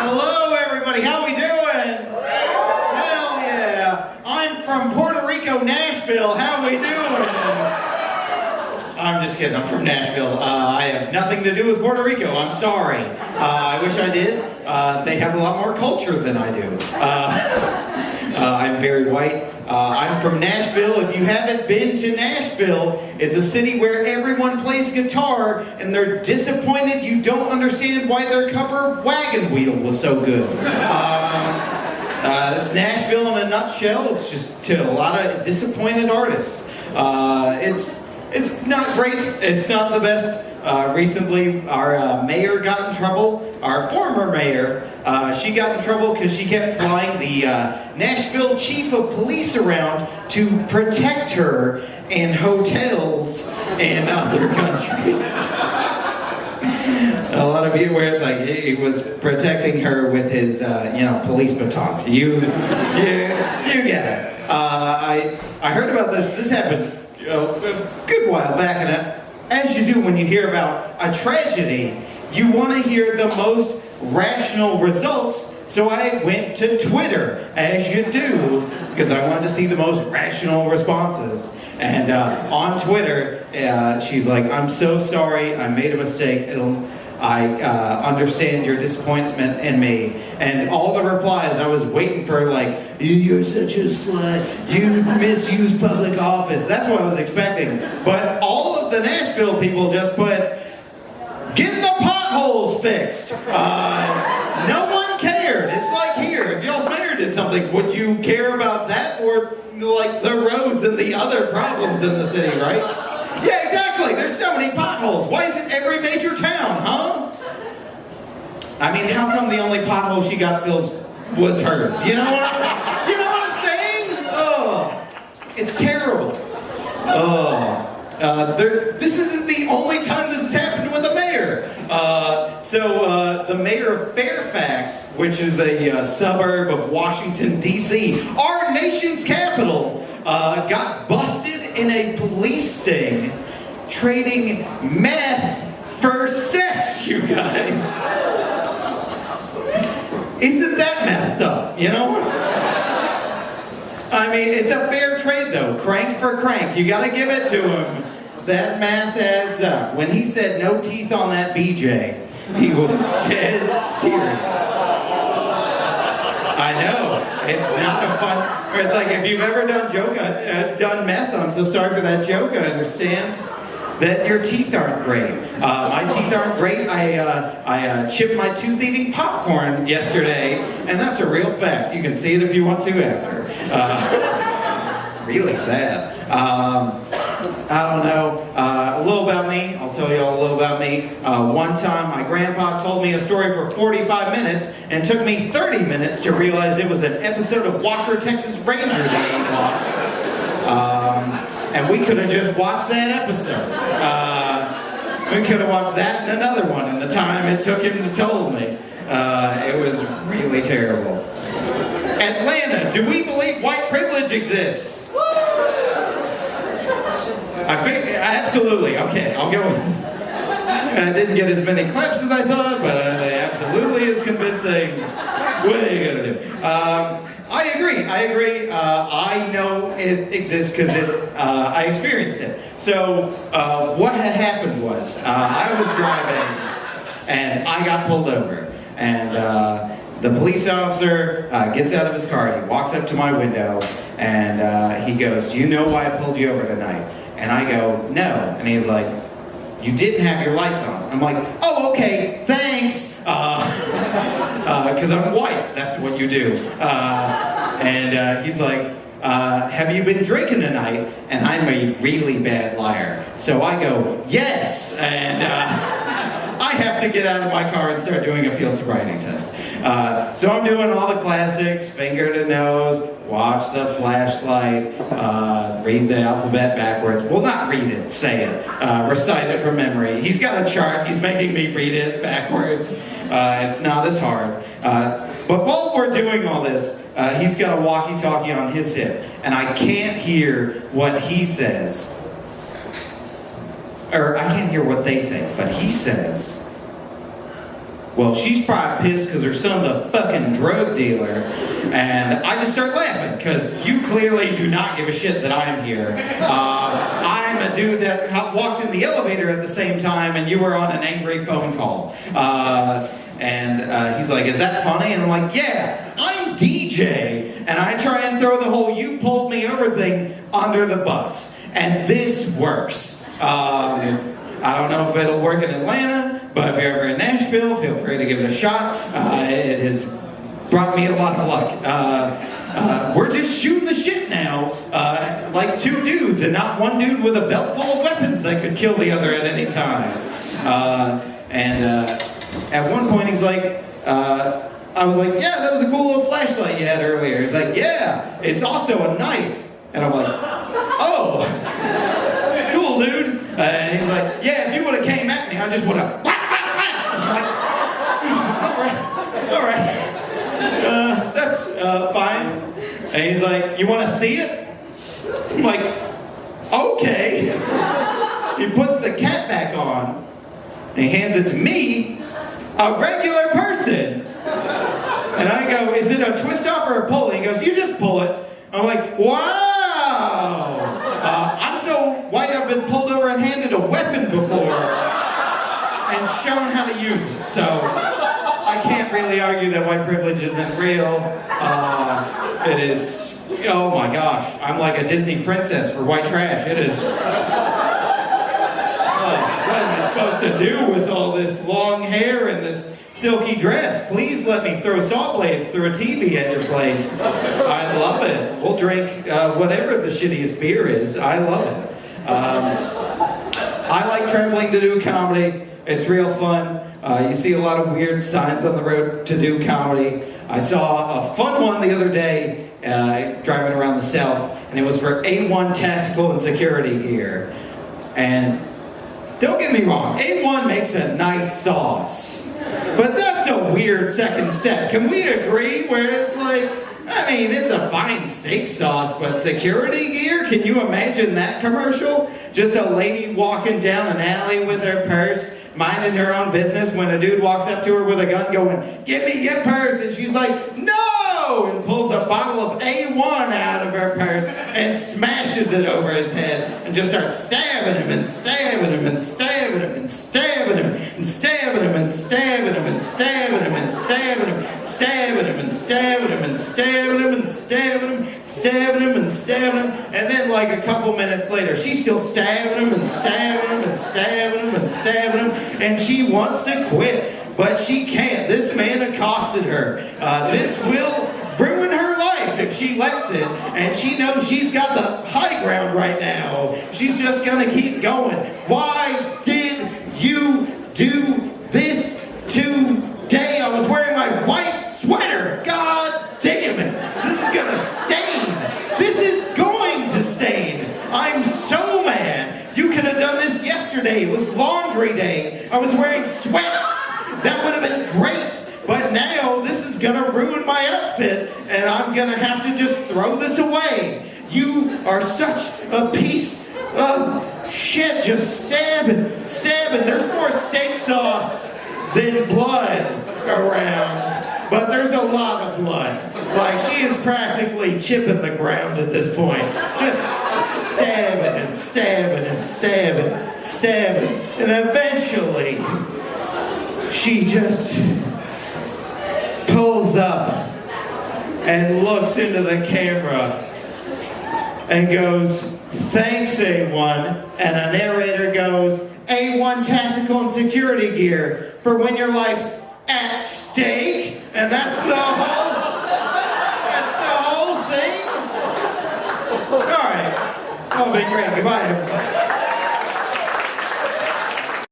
Hello, everybody. How we doing? Hell yeah. I'm from Puerto Rico, Nashville. How we doing? I'm just kidding. I'm from Nashville. I have nothing to do with Puerto Rico. I'm sorry. I wish I did. They have a lot more culture than I do. I'm very white. I'm from Nashville. If you haven't been to Nashville, it's a city where everyone plays guitar and they're disappointed you don't understand why their cover Wagon Wheel was so good. That's Nashville in a nutshell. It's just to a lot of disappointed artists. It's not great. It's not the best. Recently, our mayor got in trouble. Our former mayor, she got in trouble because she kept flying the Nashville chief of police around to protect her in hotels in other countries. A lot of you where it's like he was protecting her with his, police batons. You get it. I heard about this. This happened a good while back, and as you do when you hear about a tragedy, you want to hear the most rational results. So I went to Twitter, as you do, because I wanted to see the most rational responses. And on Twitter, she's like, "I'm so sorry, I made a mistake. I understand your disappointment in me." And all the replies, I was waiting for like, "You're such a slut, you misuse public office." That's what I was expecting. But all of the Nashville people just put, "Get the potholes fixed." No one cared. It's like here, if y'all's mayor did something, would you care about that or like the roads and the other problems in the city, right? Yeah, exactly. There's so many potholes. Why is it every major town, huh? I mean, how come the only pothole she got filled was hers? You know what I'm saying? Oh, it's terrible. Oh, this isn't the only time this has happened with a mayor. So the mayor of Fairfax, which is a suburb of Washington, D.C., our nation's capital, got busted in a police sting trading meth for sex, you guys. Isn't that messed up, you know? I mean, it's a fair trade, though. Crank for crank. You gotta give it to him. That math adds up. When he said no teeth on that BJ, he was dead serious. I know. It's not a fun... It's like, if you've ever done meth, I'm so sorry for that joke. I understand that your teeth aren't great. My teeth aren't great. I chipped my tooth eating popcorn yesterday, and that's a real fact. You can see it if you want to after. Really sad. I don't know. A little about me. I'll tell you all a little about me. One time, my grandpa told me a story for 45 minutes, and it took me 30 minutes to realize it was an episode of Walker, Texas Ranger that he watched. And we could have just watched that episode. We could have watched that and another one in the time it took him to tell me. It was really terrible. Atlanta, do we believe white privilege exists? Absolutely. Okay, I'll go with... I didn't get as many claps as I thought, but it absolutely is convincing. What are you going to do? I agree. I know it exists because I experienced it. So what had happened was I was driving and I got pulled over. And the police officer gets out of his car. He walks up to my window and he goes, "Do you know why I pulled you over tonight?" And I go, "No." And he's like, "You didn't have your lights on." I'm like, "Oh, okay, thanks." Because I'm white, that's what you do. And he's like, "Have you been drinking tonight?" And I'm a really bad liar. So I go, "Yes." And I have to get out of my car and start doing a field sobriety test. So I'm doing all the classics, finger to nose, watch the flashlight, read the alphabet backwards. Well, not read it, say it. Recite it from memory. He's got a chart, he's making me read it backwards. It's not as hard. But while we're doing all this, he's got a walkie-talkie on his hip, and I can't hear what he says. Or I can't hear what they say, but he says, "Well, she's probably pissed because her her son's a fucking drug dealer. And I just start laughing, because you clearly do not give a shit that I'm here. I'm a dude that walked in the elevator at the same time, and you were on an angry phone call. And he's like, is that funny? And I'm like, yeah, I'm DJ. And I try and throw the whole you pulled me over thing under the bus. And this works. I don't know if it'll work in Atlanta, but if you're ever in Nashville, feel free to give it a shot. It has brought me a lot of luck. We're just shooting the shit now, like two dudes, and not one dude with a belt full of weapons that could kill the other at any time. At one point he's like, I was like, yeah, that was a cool little flashlight you had earlier. He's like, yeah, it's also a knife. And I'm like, oh, cool, dude. And he's like, yeah, if you would have came at me, I just would have. I'm like, all right, that's fine. And he's like, you want to see it? I'm like, okay. He puts the cap back on, and he hands it to me, a regular person. And I go, is it a twist off or a pull? And he goes, you just pull it. I'm like, wow. I'm so white I've been pulled over and handed a weapon before and shown how to use it. So I can't really argue that white privilege isn't real. It is, oh my gosh, I'm like a Disney princess for white trash. It is. What am I supposed to do with all this long hair and this silky dress? Please let me throw saw blades through a TV at your place. I love it. We'll drink whatever the shittiest beer is. I love it. I like traveling to do comedy. It's real fun. You see a lot of weird signs on the road to do comedy. I saw a fun one the other day driving around the South, and it was for A1 tactical and security gear. And don't get me wrong, A1 makes a nice sauce. But that's a weird second step. Can we agree where it's like, I mean, it's a fine steak sauce, but security gear? Can you imagine that commercial? Just a lady walking down an alley with her purse, minding her own business, when a dude walks up to her with a gun going, give me your purse, and she's like, no! And pulls a bottle of A1 out of her purse and smashes it over his head and just starts stabbing him and stabbing him and stabbing him and stabbing him and stabbing him and stabbing him and stabbing him and stabbing him and stabbing him and stabbing him and stabbing him and stabbing him, stabbing him and stabbing him, and then like a couple minutes later she's still stabbing him and stabbing him and stabbing him and stabbing him, and she wants to quit, but she can't. This man accosted her. This will ruin her life if she lets it, and she knows she's got the high ground right now. She's just gonna keep going. Why did you do this today? I was wearing my white sweater. God damn it. This is gonna stain. This is going to stain. I'm so mad. You could have done this yesterday. It was laundry day. I was wearing sweats. That would have been great. But now this is gonna ruin my outfit, and I'm gonna have to just throw this away. You are such a piece of shit. Just stabbing, stabbing. There's more steak sauce than blood around, but there's a lot of blood. Like, she is practically chipping the ground at this point. Just stabbing and stabbing and stabbing, stabbing, and eventually she just pulls up and looks into the camera and goes, thanks, A1. And a narrator goes, A1 tactical and security gear for when your life's at stake. And that's the whole thing. All right. Oh, been great. Goodbye, everybody.